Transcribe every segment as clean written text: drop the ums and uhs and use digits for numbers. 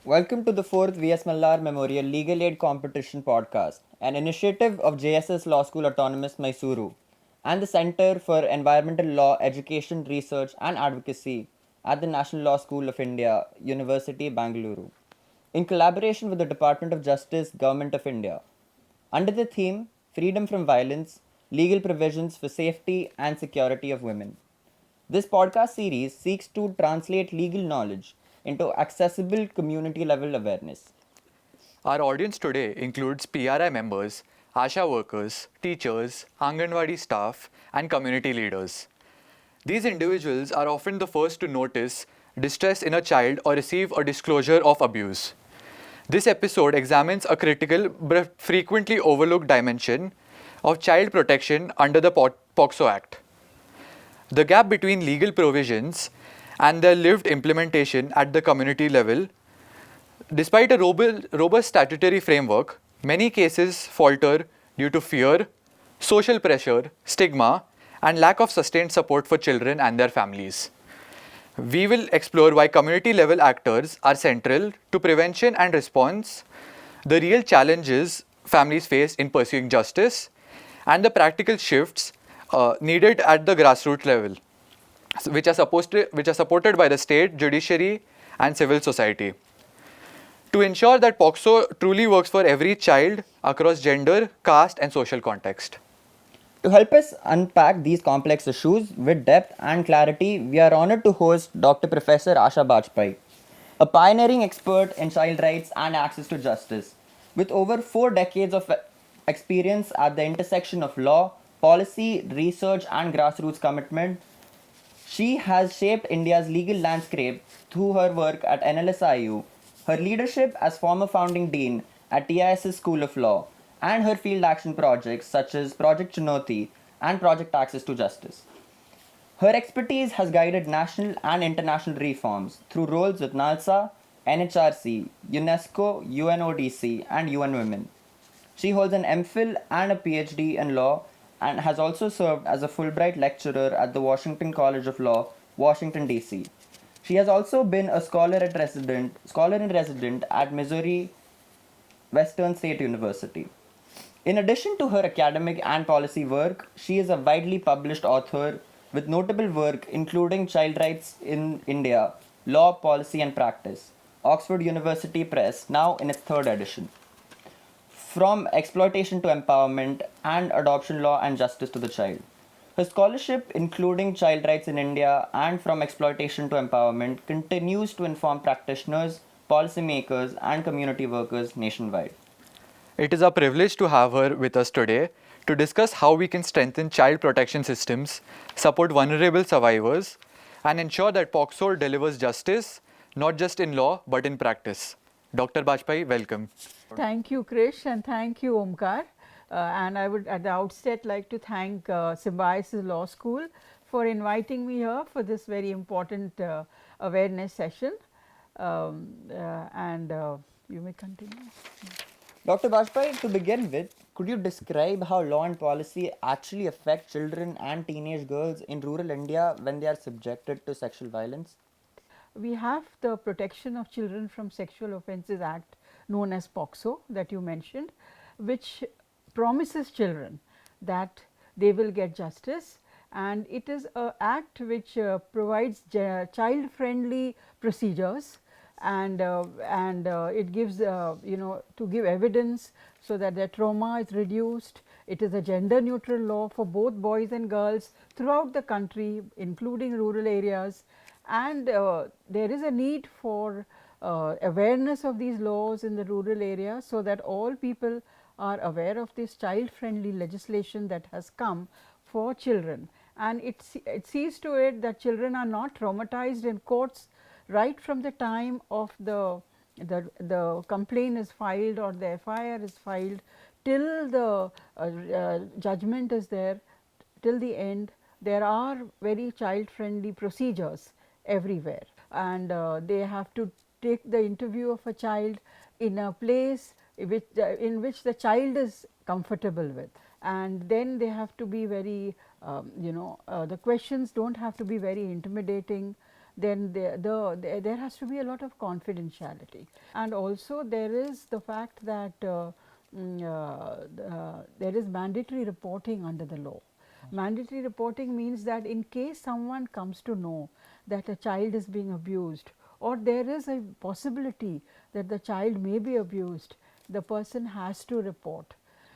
Welcome to the 4th V.S. Mallar Memorial Legal Aid Competition podcast, an initiative of JSS Law School Autonomous Mysuru and the Center for Environmental Law Education Research and Advocacy at the National Law School of India, University, Bangalore, in collaboration with the Department of Justice, Government of India. Under the theme Freedom from Violence, Legal Provisions for Safety and Security of Women. This podcast series seeks to translate legal knowledge into accessible community level awareness. Our audience today includes PRI members, ASHA workers, teachers, Anganwadi staff, and community leaders. These individuals are often the first to notice distress in a child or receive a disclosure of abuse. This episode examines a critical but frequently overlooked dimension of child protection under the POCSO Act. The gap between legal provisions and their lived implementation at the community level. Despite a robust statutory framework, many cases falter due to fear, social pressure, stigma, and lack of sustained support for children and their families. We will explore why community level actors are central to prevention and response, the real challenges families face in pursuing justice, and the practical shifts needed at the grassroots level, which are supported by the state, judiciary, and civil society. To ensure that POCSO truly works for every child across gender, caste, and social context. To help us unpack these complex issues with depth and clarity, we are honored to host Dr. Professor Asha Bajpai, a pioneering expert in child rights and access to justice. With over 4 decades of experience at the intersection of law, policy, research, and grassroots commitment, she has shaped India's legal landscape through her work at NLSIU, her leadership as former founding dean at TIS's School of Law, and her field action projects such as Project Chunoti and Project Access to Justice. Her expertise has guided national and international reforms through roles with NALSA, NHRC, UNESCO, UNODC, and UN Women. She holds an MPhil and a PhD in law and has also served as a Fulbright lecturer at the Washington College of Law, Washington, D.C. She has also been a scholar in resident at Missouri Western State University. In addition to her academic and policy work, she is a widely published author with notable work including Child Rights in India, Law, Policy and Practice, Oxford University Press, now in its third edition. From exploitation to empowerment and adoption law and justice to the child. Her scholarship, including child rights in India and from exploitation to empowerment, continues to inform practitioners, policymakers, and community workers nationwide. It is a privilege to have her with us today to discuss how we can strengthen child protection systems, support vulnerable survivors, and ensure that POCSO delivers justice, not just in law, but in practice. Dr. Bajpai, welcome. Thank you, Krish, and thank you, Omkar. And I would at the outset like to thank Symbiosis Law School for inviting me here for this very important awareness session. You may continue. Dr. Bajpai, to begin with, could you describe how law and policy actually affect children and teenage girls in rural India when they are subjected to sexual violence? We have the Protection of Children from Sexual Offences Act, known as POCSO, that you mentioned, which promises children that they will get justice, and it is an act which provides child friendly procedures, and it gives to give evidence so that their trauma is reduced. It is a gender neutral law for both boys and girls throughout the country, including rural areas, and there is a need for awareness of these laws in the rural area, so that all people are aware of this child friendly legislation that has come for children, and it sees to it that children are not traumatized in courts right from the time of the complaint is filed or the FIR is filed till the judgment is there, till the end. There are very child friendly procedures everywhere, and they have to take the interview of a child in a place in which the child is comfortable with, and then they have to be very the questions do not have to be very intimidating. then there has to be a lot of confidentiality. And also there is the fact that there is mandatory reporting under the law. Mandatory reporting means that in case someone comes to know that a child is being abused, or there is a possibility that the child may be abused, the person has to report.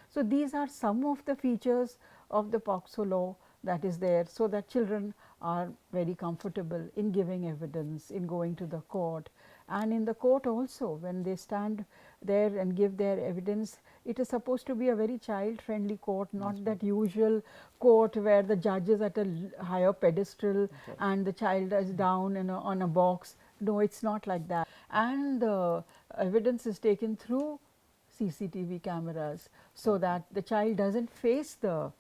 So, these are some of the features of the POCSO law that is there, so that children are very comfortable in giving evidence, in going to the court, and in the court also when they stand there and give their evidence. It is supposed to be a very child friendly court, not that usual court where the judge is at a higher pedestal and the child is down on a box. No, it is not like that, and the evidence is taken through CCTV cameras, so that the child does not face the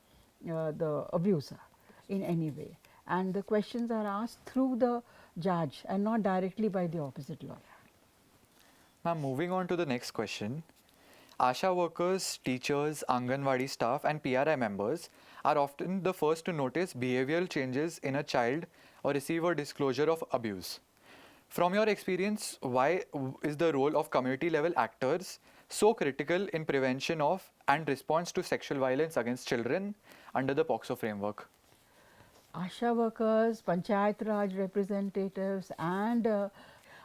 abuser in any way, and the questions are asked through the judge and not directly by the opposite lawyer. Now, moving on to the next question. ASHA workers, teachers, Anganwadi staff and PRI members are often the first to notice behavioral changes in a child or receive a disclosure of abuse. From your experience, why is the role of community level actors so critical in prevention of and response to sexual violence against children under the POCSO framework? ASHA workers, Panchayat Raj representatives and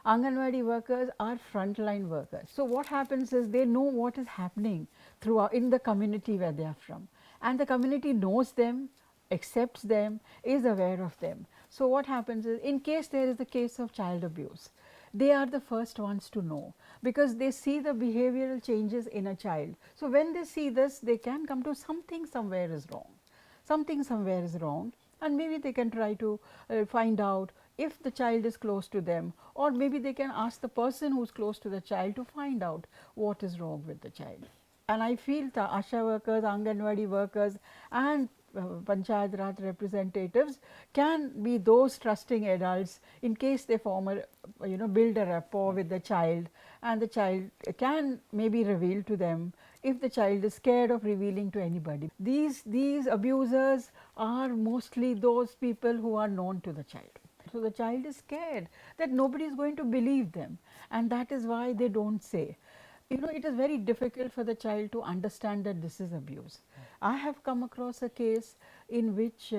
Anganwadi workers are frontline workers. So, what happens is they know what is happening throughout in the community where they are from, and the community knows them, accepts them, is aware of them. So, what happens is in case there is a case of child abuse, they are the first ones to know, because they see the behavioral changes in a child. So, when they see this, they can come to something somewhere is wrong, something somewhere is wrong, and maybe they can try to find out if the child is close to them, or maybe they can ask the person who is close to the child to find out what is wrong with the child. And I feel the ASHA workers, Anganwadi workers and Panchayat Raj representatives can be those trusting adults in case they form a build a rapport with the child, and the child can maybe reveal to them if the child is scared of revealing to anybody. These abusers are mostly those people who are known to the child. So, the child is scared that nobody is going to believe them, and that is why they do not say. It is very difficult for the child to understand that this is abuse. I have come across a case in which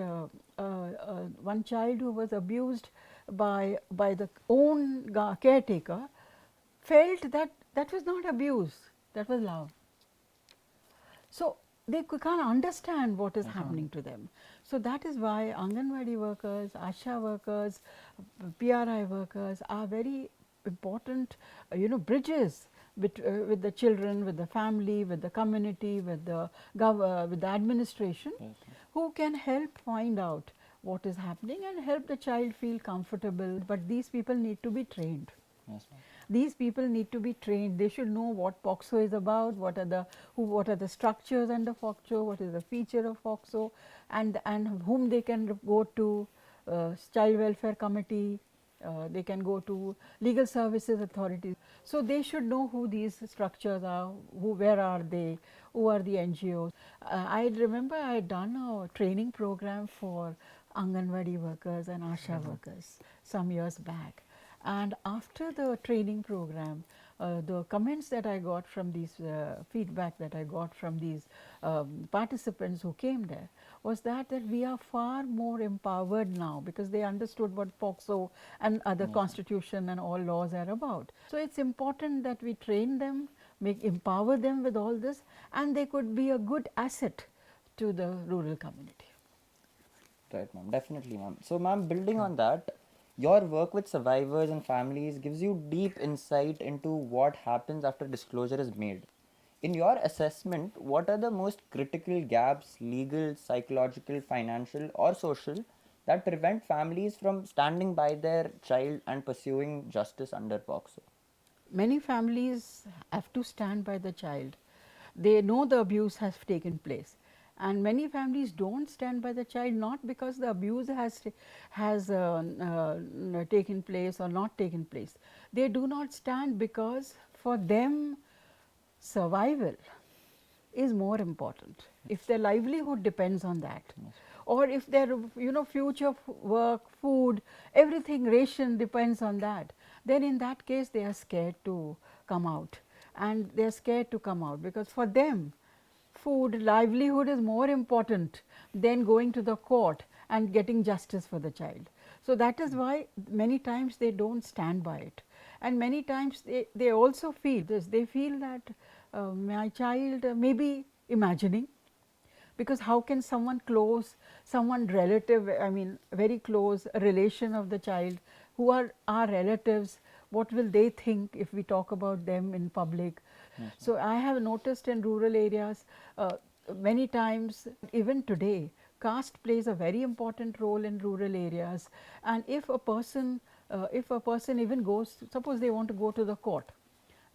one child who was abused by the own caretaker felt that that was not abuse, that was love. So, they can't understand what is happening to them. So, that is why Anganwadi workers, ASHA workers, PRI workers are very important bridges with the children, with the family, with the community, with the administration, who can help find out what is happening and help the child feel comfortable. But these people need to be trained. Yes, These people need to be trained. They should know what POCSO is about, what are the structures under POCSO, what is the feature of POCSO, and whom they can go to, child welfare committee, they can go to legal services authorities. So, they should know who these structures are, where are they, who are the NGOs. I remember I had done a training program for Anganwadi workers and ASHA workers some years back. And after the training program, the comments that I got from these feedback that I got from these participants who came there was that we are far more empowered now, because they understood what POCSO and other constitution and all laws are about. So, it is important that we train them, empower them with all this, and they could be a good asset to the rural community. Right, ma'am. Definitely, ma'am. So, ma'am, building on that, your work with survivors and families gives you deep insight into what happens after disclosure is made. In your assessment, what are the most critical gaps, legal, psychological, financial, or social, that prevent families from standing by their child and pursuing justice under POCSO? Many families have to stand by the child. They know the abuse has taken place, and many families do not stand by the child, not because the abuse has taken place or not taken place. They do not stand because for them survival is more important. If their livelihood depends on that, or if their future work, food, everything, ration depends on that, then in that case they are scared to come out, and they are scared to come out because for them food, livelihood is more important than going to the court and getting justice for the child. So, that is why many times they do not stand by it, and many times they also feel this, they feel that my child may be imagining, because how can someone close, someone relative, I mean very close, a relation of the child who are our relatives, what will they think if we talk about them in public. So, I have noticed in rural areas many times, even today, caste plays a very important role in rural areas, and if a person even goes, suppose they want to go to the court,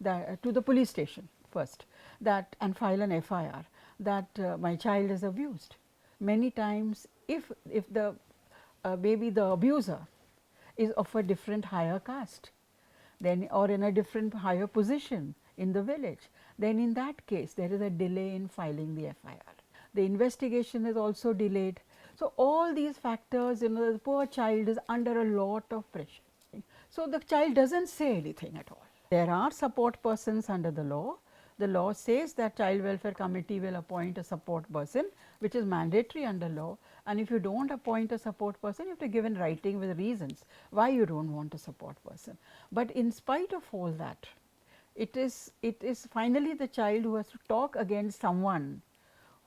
to the police station first, that and file an FIR that my child is abused. Many times if the maybe the abuser is of a different higher caste, then or in a different higher position in the village, then in that case there is a delay in filing the FIR. The investigation is also delayed. So, all these factors, the poor child is under a lot of pressure. So, the child does not say anything at all. There are support persons under the law. The law says that child welfare committee will appoint a support person, which is mandatory under law, and if you do not appoint a support person, you have to give in writing with reasons why you do not want a support person. But in spite of all that, it is finally the child who has to talk against someone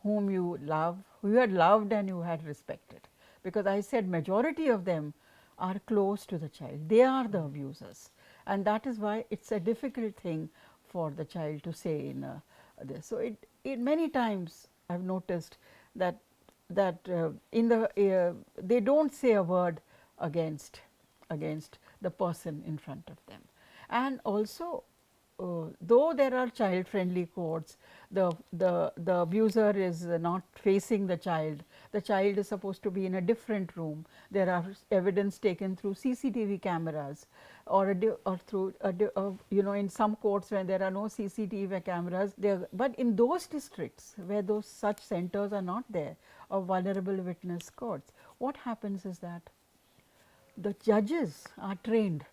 whom you love, who you had loved and you had respected, because I said majority of them are close to the child, they are the abusers, and that is why it is a difficult thing for the child to say in this. So, it many times I have noticed that in the they do not say a word against the person in front of them, and also though there are child friendly courts, the abuser is not facing the child is supposed to be in a different room. There are evidence taken through CCTV cameras, or through in some courts when there are no CCTV cameras there, but in those districts where those such centers are not there, or vulnerable witness courts, what happens is that the judges are trained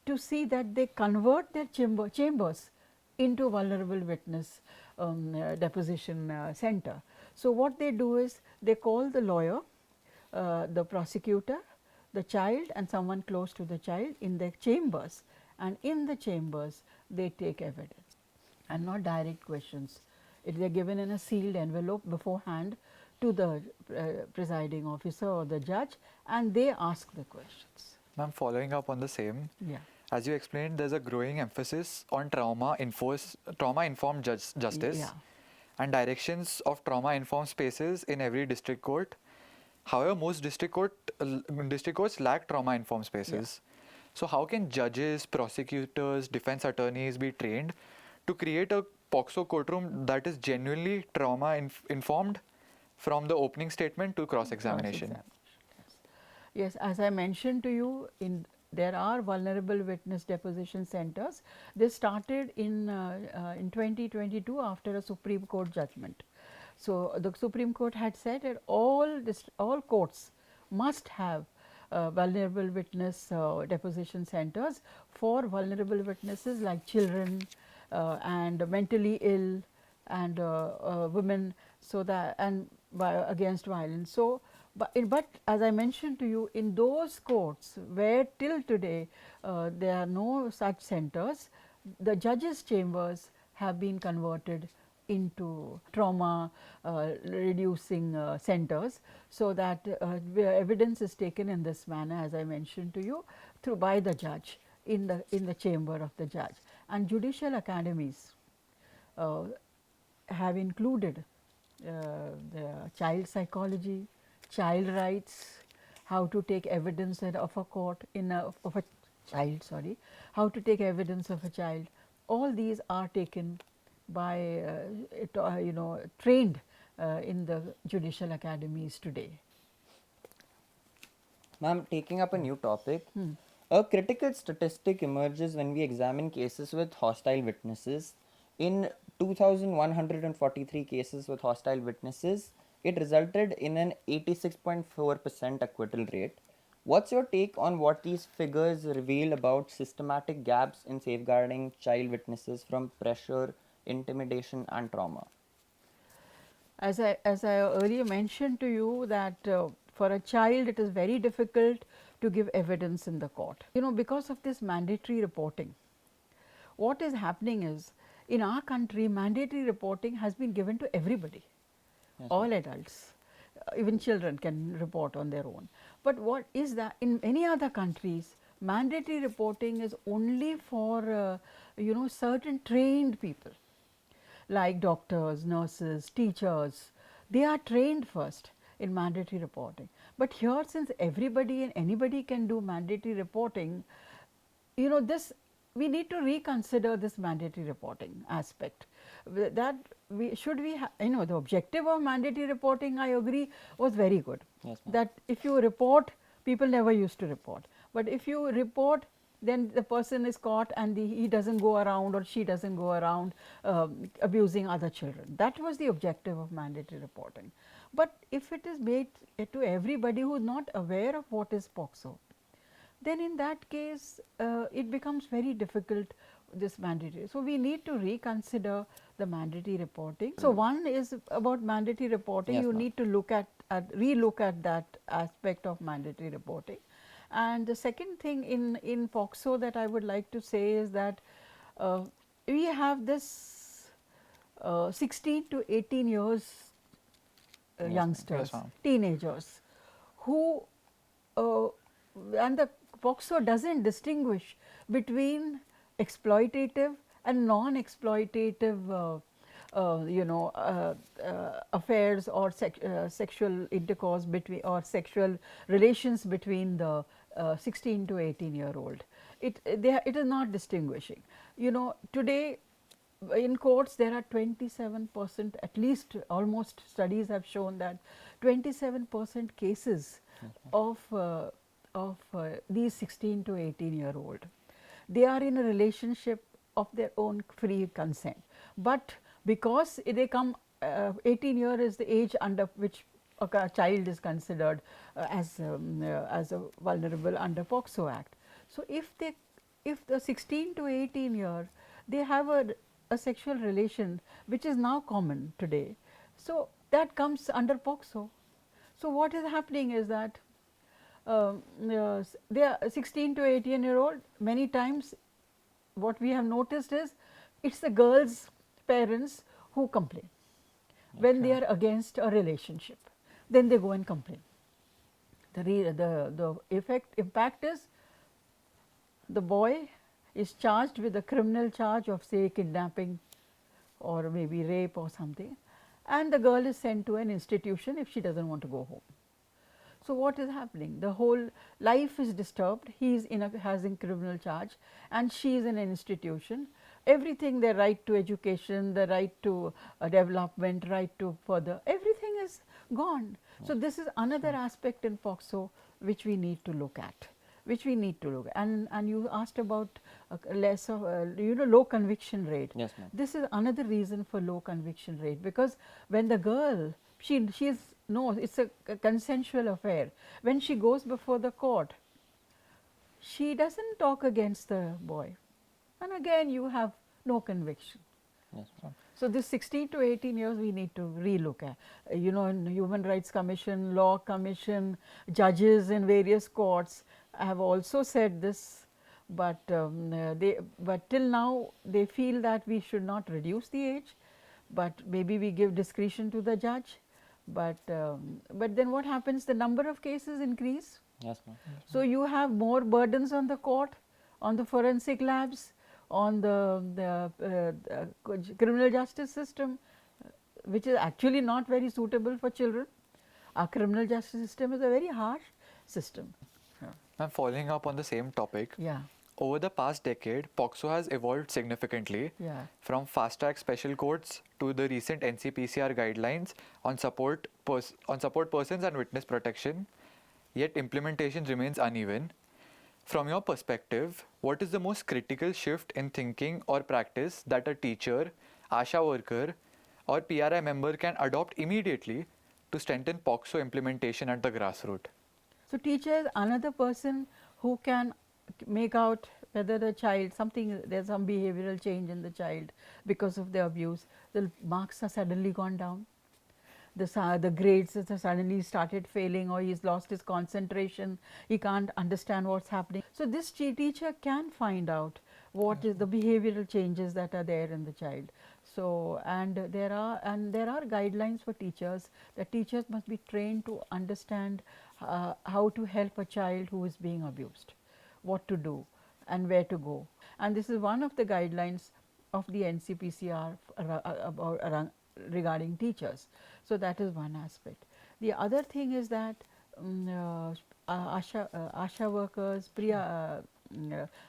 to see that they convert their chambers into vulnerable witness deposition center. So, what they do is they call the lawyer, the prosecutor, the child and someone close to the child in their chambers, and in the chambers they take evidence and not direct questions. They are given in a sealed envelope beforehand to the presiding officer or the judge, and they ask the questions. Ma'am, following up on the same, Yeah. as you explained, there's a growing emphasis on trauma-informed justice Yeah. and directions of trauma-informed spaces in every district court. However, most district courts lack trauma-informed spaces. So, how can judges, prosecutors, defense attorneys be trained to create a POCSO courtroom that is genuinely trauma-informed from the opening statement to cross-examination? Yes, as I mentioned to you, there are vulnerable witness deposition centers. They started in 2022 after a Supreme Court judgment. So, the Supreme Court had said that all courts must have vulnerable witness deposition centers for vulnerable witnesses like children and mentally ill and women, so that against violence. So, but as I mentioned to you, in those courts where till today there are no such centers, the judges' chambers have been converted into trauma reducing centers, so that where evidence is taken in this manner, as I mentioned to you, by the judge in the chamber of the judge. And judicial academies have included the child psychology, child rights, how to take evidence of a court of a child, sorry, how to take evidence of a child. All these are taken by trained in the judicial academies today. Ma'am, taking up a new topic, a critical statistic emerges when we examine cases with hostile witnesses. In 2,143 cases with hostile witnesses, It resulted in an 86.4% acquittal rate. What's your take on what these figures reveal about systematic gaps in safeguarding child witnesses from pressure, intimidation, and trauma? As I earlier mentioned to you that for a child it is very difficult to give evidence in the court. Because of this mandatory reporting, what is happening is, in our country mandatory reporting has been given to everybody, all adults, even children can report on their own. But what is that in many other countries, mandatory reporting is only for certain trained people like doctors, nurses, teachers. They are trained first in mandatory reporting. But here, since everybody and anybody can do mandatory reporting, this we need to reconsider this mandatory reporting aspect. That we should we the objective of mandatory reporting, I agree, was very good. Yes, ma'am. That if you report, people never used to report, but if you report, then the person is caught and he doesn't go around or she doesn't go around abusing other children. That was the objective of mandatory reporting. But if it is made to everybody who is not aware of what is POCSO, then in that case it becomes very difficult, this mandatory. So, we need to reconsider the mandatory reporting. So, one is about mandatory reporting, Yes, you ma'am. need to look at relook at that aspect of mandatory reporting. And the second thing in POCSO that I would like to say is that we have this 16 to 18 years youngsters, ma'am. teenagers, who and the POCSO does not distinguish between exploitative and non-exploitative affairs or sexual intercourse between or sexual relations between the 16 to 18-year-old. It is not distinguishing. Today in courts there are 27%, at least almost studies have shown that 27% cases of these 16 to 18-year-old, they are in a relationship of their own free consent. But because they come 18-year is the age under which a child is considered as a vulnerable under POCSO Act. So, if the 16 to 18-year, they have a sexual relation which is now common today. So, that comes under POCSO. So, what is happening is that they are 16 to 18-year-old, many times what we have noticed is it is the girl's parents who complain when they are against a relationship, then they go and complain. The impact is the boy is charged with a criminal charge of, say, kidnapping or maybe rape or something, and the girl is sent to an institution if she does not want to go home. So, what is happening? The whole life is disturbed, he is has a criminal charge and she is in an institution. Everything, their right to education, the right to development, right to further, everything is gone. So, this is another aspect in POCSO which we need to look at. And you asked about less of low conviction rate. Yes, ma'am. This is another reason for low conviction rate, because when the girl, she is no, it is a consensual affair. When she goes before the court, she does not talk against the boy, and again you have no conviction. Yes, ma'am. So, this 16 to 18 years we need to relook at. In Human Rights Commission, Law Commission, judges in various courts have also said this, but till now they feel that we should not reduce the age, but maybe we give discretion to the judge. But then what happens? The number of cases increase. Yes, ma'am. So, you have more burdens on the court, on the forensic labs, on the criminal justice system, which is actually not very suitable for children. Our criminal justice system is a very harsh system. Ma'am, following up on the same topic, Yeah, over the past decade, POCSO has evolved significantly yeah, from fast-track special courts to the recent NCPCR guidelines on support persons and witness protection, yet implementation remains uneven. From your perspective, what is the most critical shift in thinking or practice that a teacher, ASHA worker or PRI member can adopt immediately to strengthen POCSO implementation at the grassroots? So, teacher is another person who can make out whether the child something, there is some behavioral change in the child because of the abuse, the marks are suddenly gone down, the grades have suddenly started failing, or he has lost his concentration, he can't understand what is happening. So, this teacher can find out what is the behavioral changes that are there in the child. So, and there are guidelines for teachers, that teachers must be trained to understand how to help a child who is being abused, what to do and where to go. And this is one of the guidelines of the NCPCR regarding teachers. So, that is one aspect. The other thing is that ASHA workers,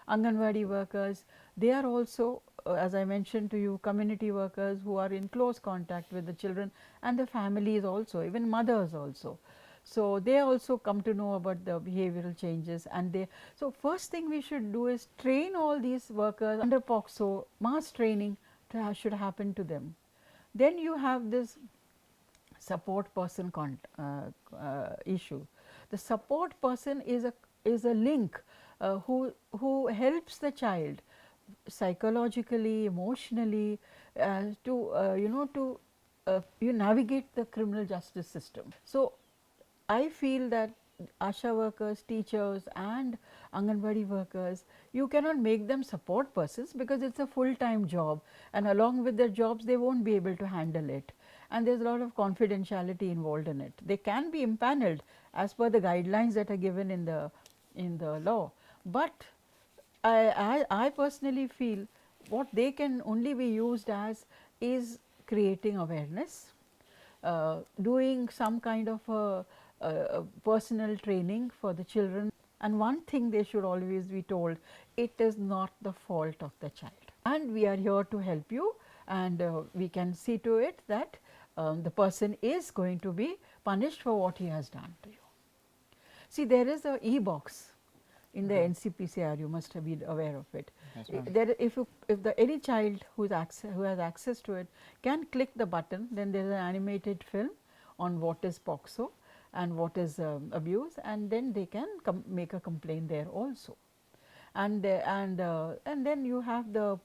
Anganwadi workers, they are also, as I mentioned to you, community workers who are in close contact with the children and the families also, even mothers also. So, they also come to know about the behavioral changes, and they, so first thing we should do is train all these workers under POCSO, mass training should happen to them. Then you have this support person issue. The support person is a link who helps the child psychologically, emotionally, to you navigate the criminal justice system. So, I feel that ASHA workers, teachers and Anganwadi workers, you cannot make them support persons, because it is a full time job, and along with their jobs they will not be able to handle it, and there is a lot of confidentiality involved in it. They can be impaneled as per the guidelines that are given in the law, but I personally feel what they can only be used as is creating awareness, doing some kind of a personal training for the children. And one thing they should always be told, it is not the fault of the child, and we are here to help you, and we can see to it that the person is going to be punished for what he has done to you. See, there is a e-box in the NCPCR, you must have been aware of it. There, if any child who has access to it can click the button, then there is an animated film on what is POCSO and what is abuse, and then they can make a complaint there also. And then you have the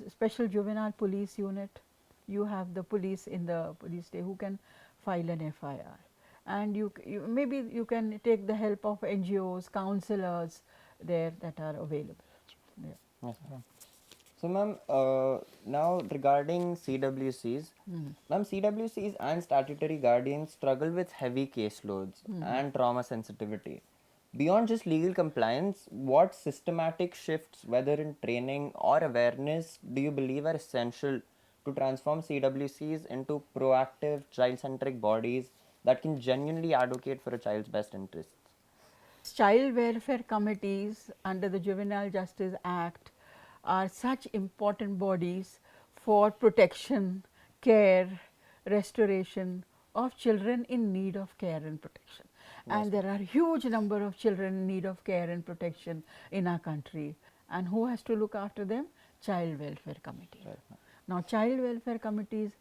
special juvenile police unit, you have the police in the police station who can file an FIR, and you maybe you can take the help of NGOs, counselors there that are available. Yeah. Yes, ma'am. So, ma'am, now regarding CWCs, ma'am, CWCs and statutory guardians struggle with heavy caseloads and trauma sensitivity. Beyond just legal compliance, what systematic shifts, whether in training or awareness, do you believe are essential to transform CWCs into proactive, child-centric bodies that can genuinely advocate for a child's best interests? Child welfare committees under the Juvenile Justice Act are such important bodies for protection, care, restoration of children in need of care and protection. And there are huge number of children in need of care and protection in our country. And who has to look after them? Child welfare committee. Right. Now, child welfare committees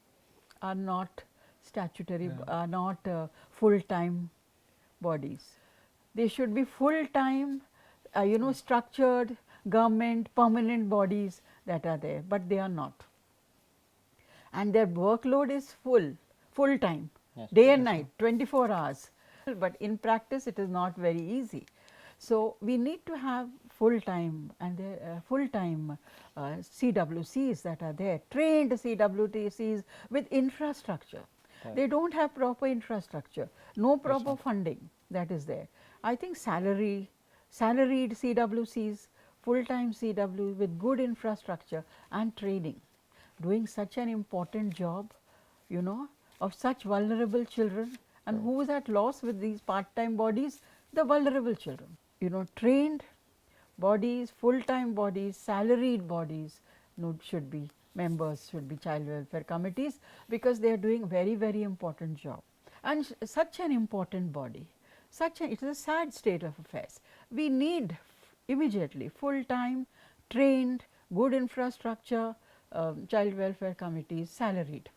are not statutory, are not full time bodies. They should be full time, structured government permanent bodies that are there, but they are not. And their workload is full time, day and night, 24 hours. But in practice, it is not very easy. So, we need to have full time and full time CWCs that are there, trained CWCs with infrastructure. They do not have proper infrastructure, no proper funding that is there. I think salaried CWCs, full time CW with good infrastructure and training, doing such an important job, of such vulnerable children, and who is at loss with these part time bodies? The vulnerable children. Trained bodies, full time bodies, salaried bodies should be members, should be child welfare committees, because they are doing very important job. And such an important body, it is a sad state of affairs. We need immediately full time, trained, good infrastructure, child welfare committees, salaried.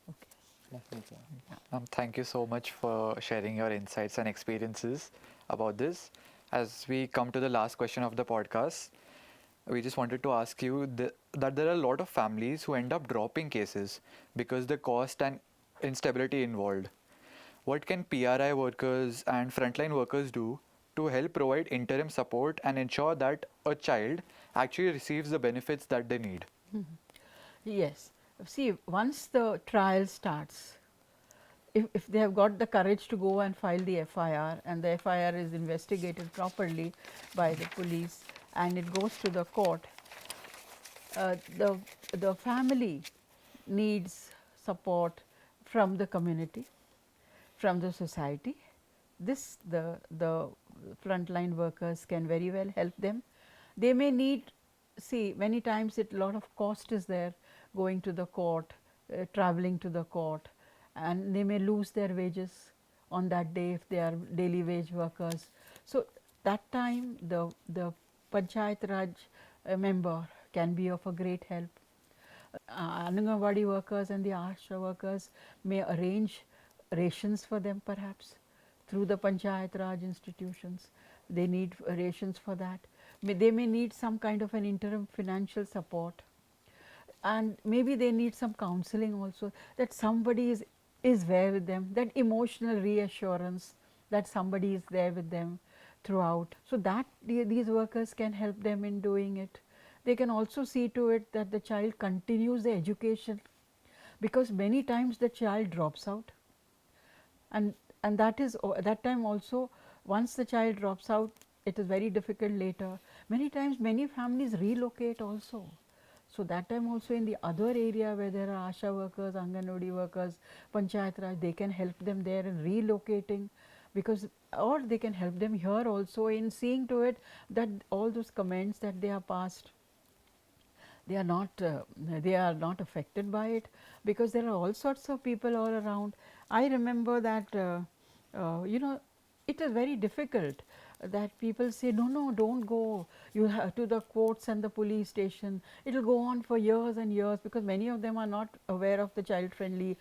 Okay. Definitely. Thank you so much for sharing your insights and experiences about this. As we come to the last question of the podcast, we just wanted to ask you that there are a lot of families who end up dropping cases because the cost and instability involved. What can PRI workers and frontline workers do to help provide interim support and ensure that a child actually receives the benefits that they need? Yes. See, once the trial starts, if they have got the courage to go and file the FIR, and the FIR is investigated properly by the police and it goes to the court, the family needs support from the community, from the society. This the frontline workers can very well help them. They may need, see, many times it lot of cost is there, going to the court, traveling to the court, and they may lose their wages on that day if they are daily wage workers. So that time the Panchayat Raj member can be of a great help. Anganwadi workers and the ASHA workers may arrange rations for them, perhaps through the Panchayat Raj institutions. They need rations for that. They may need some kind of an interim financial support, and maybe they need some counseling also, that somebody is there with them, that emotional reassurance that somebody is there with them throughout. So that these workers can help them in doing it. They can also see to it that the child continues the education, because many times the child drops out, and that is that time also, once the child drops out, it is very difficult later. Many times many families relocate also. So that time also, in the other area where there are ASHA workers, Anganwadi workers, Panchayat Raj, they can help them there in relocating, because, or they can help them here also in seeing to it that all those comments that they are passed, they are not affected by it, because there are all sorts of people all around. I remember that you know, it is very difficult that people say, no, don't go, you have to the courts and the police station, it will go on for years and years, because many of them are not aware of the child friendly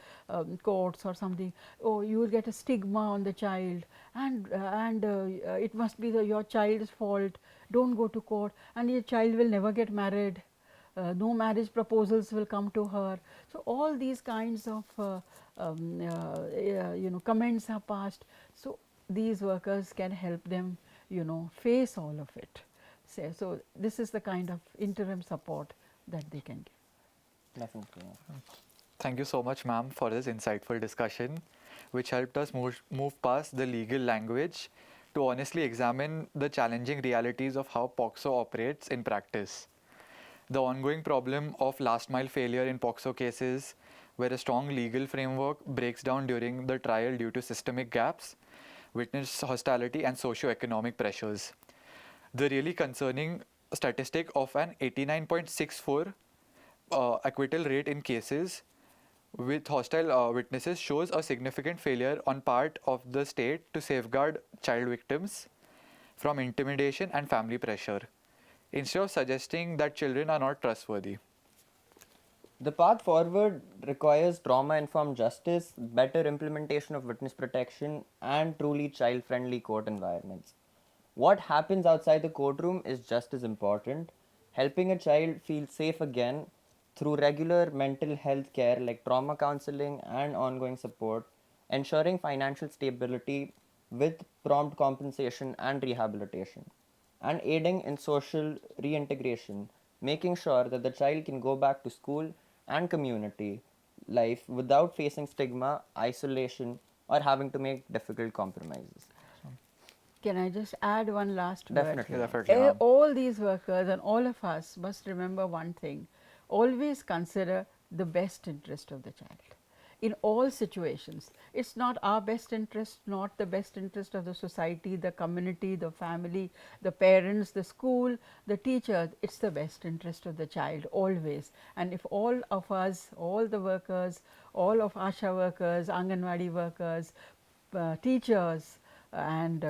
courts or something. Oh, you will get a stigma on the child, and it must be your child's fault, don't go to court, and your child will never get married. No marriage proposals will come to her. So all these kinds of you know, comments are passed. So these workers can help them, you know, face all of it. So this is the kind of interim support that they can give. Definitely. Thank you so much, ma'am, for this insightful discussion, which helped us move past the legal language to honestly examine the challenging realities of how POCSO operates in practice. The ongoing problem of last mile failure in POCSO cases, where a strong legal framework breaks down during the trial due to systemic gaps, witness hostility, and socio-economic pressures. The really concerning statistic of an 89.64 acquittal rate in cases with hostile witnesses shows a significant failure on part of the state to safeguard child victims from intimidation and family pressure, instead of suggesting that children are not trustworthy. The path forward requires trauma informed justice, better implementation of witness protection, and truly child friendly court environments. What happens outside the courtroom is just as important. Helping a child feel safe again through regular mental health care like trauma counseling and ongoing support, ensuring financial stability with prompt compensation and rehabilitation, and aiding in social reintegration, making sure that the child can go back to school and community life without facing stigma, isolation, or having to make difficult compromises. Can I just add one last word? Definitely. Definitely, ma'am. All these workers and all of us must remember one thing: always consider the best interest of the child in all situations. It's not our best interest, not the best interest of the society, the community, the family, the parents, the school, the teacher. It's the best interest of the child always. And if all of us, all the workers, all of ASHA workers, Anganwadi workers, teachers, and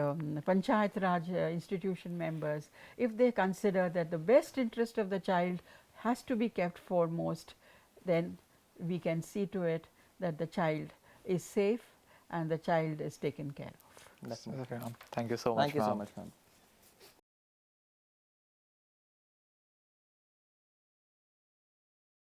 Panchayat Raj institution members, if they consider that the best interest of the child has to be kept foremost, then we can see to it that the child is safe and the child is taken care of. Okay, thank you so much, Thank you so ma'am. much, ma'am.